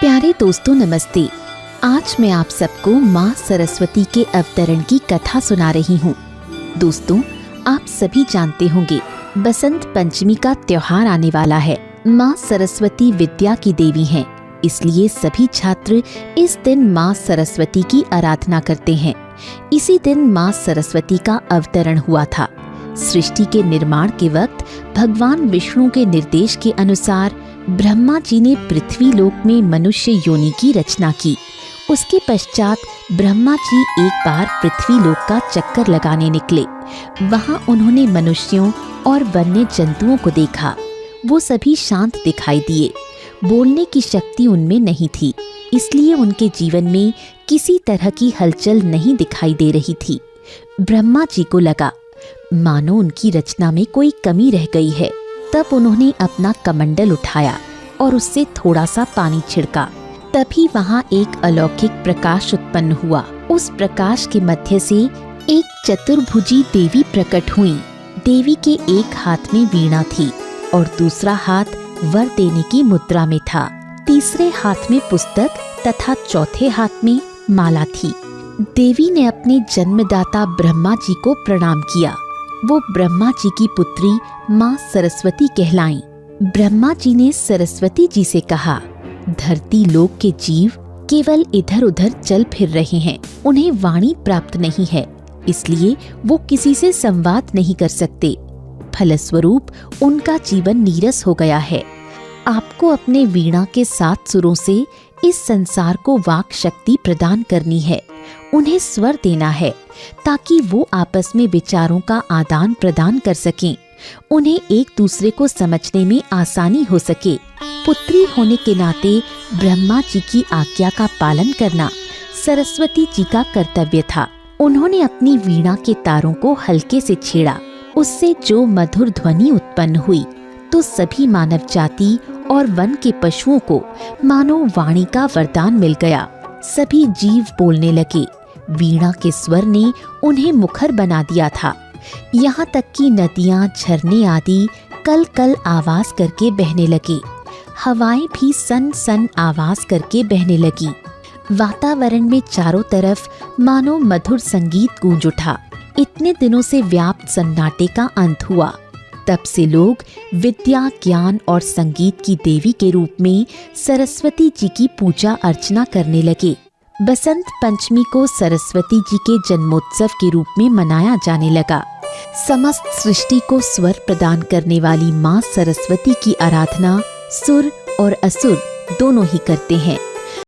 प्यारे दोस्तों नमस्ते। आज मैं आप सबको माँ सरस्वती के अवतरण की कथा सुना रही हूँ। दोस्तों, आप सभी जानते होंगे बसंत पंचमी का त्योहार आने वाला है। माँ सरस्वती विद्या की देवी हैं, इसलिए सभी छात्र इस दिन माँ सरस्वती की आराधना करते हैं। इसी दिन माँ सरस्वती का अवतरण हुआ था। सृष्टि के निर्माण के वक्त भगवान विष्णु के निर्देश के अनुसार ब्रह्मा जी ने पृथ्वी लोक में मनुष्य योनि की रचना की। उसके पश्चात ब्रह्मा जी एक बार पृथ्वी लोक का चक्कर लगाने निकले। वहां उन्होंने मनुष्यों और वन्य जंतुओं को देखा। वो सभी शांत दिखाई दिए। बोलने की शक्ति उनमें नहीं थी, इसलिए उनके जीवन में किसी तरह की हलचल नहीं दिखाई दे रही थी। ब्रह्मा जी को लगा मानो उनकी रचना में कोई कमी रह गई है। तब उन्होंने अपना कमंडल उठाया और उससे थोड़ा सा पानी छिड़का। तभी वहाँ एक अलौकिक प्रकाश उत्पन्न हुआ। उस प्रकाश के मध्य से एक चतुर्भुजी देवी प्रकट हुई। देवी के एक हाथ में वीणा थी और दूसरा हाथ वर देने की मुद्रा में था। तीसरे हाथ में पुस्तक तथा चौथे हाथ में माला थी। देवी ने अपने जन्मदाता ब्रह्मा जी को प्रणाम किया। वो ब्रह्मा जी की पुत्री माँ सरस्वती कहलाईं। ब्रह्मा जी ने सरस्वती जी से कहा, धरती लोक के जीव केवल इधर उधर चल फिर रहे हैं। उन्हें वाणी प्राप्त नहीं है, इसलिए वो किसी से संवाद नहीं कर सकते। फलस्वरूप उनका जीवन नीरस हो गया है। आपको अपने वीणा के 7 सुरों से इस संसार को वाक शक्ति प्रदान करनी है। उन्हें स्वर देना है ताकि वो आपस में विचारों का आदान प्रदान कर सकें। उन्हें एक दूसरे को समझने में आसानी हो सके। पुत्री होने के नाते ब्रह्मा जी की आज्ञा का पालन करना सरस्वती जी का कर्तव्य था। उन्होंने अपनी वीणा के तारों को हल्के से छेड़ा। उससे जो मधुर ध्वनि उत्पन्न हुई तो सभी मानव जाति और वन के पशुओं को मानो वाणी का वरदान मिल गया। सभी जीव बोलने लगे। वीणा के स्वर ने उन्हें मुखर बना दिया था। यहाँ तक कि नदियाँ, झरने आदि कल कल आवाज करके बहने लगे। हवाएं भी सन सन आवाज करके बहने लगी। वातावरण में चारों तरफ मानो मधुर संगीत गूंज उठा। इतने दिनों से व्याप्त सन्नाटे का अंत हुआ। तब से लोग विद्या, ज्ञान और संगीत की देवी के रूप में सरस्वती जी की पूजा अर्चना करने लगे। बसंत पंचमी को सरस्वती जी के जन्मोत्सव के रूप में मनाया जाने लगा। समस्त सृष्टि को स्वर प्रदान करने वाली माँ सरस्वती की आराधना सुर और असुर दोनों ही करते हैं।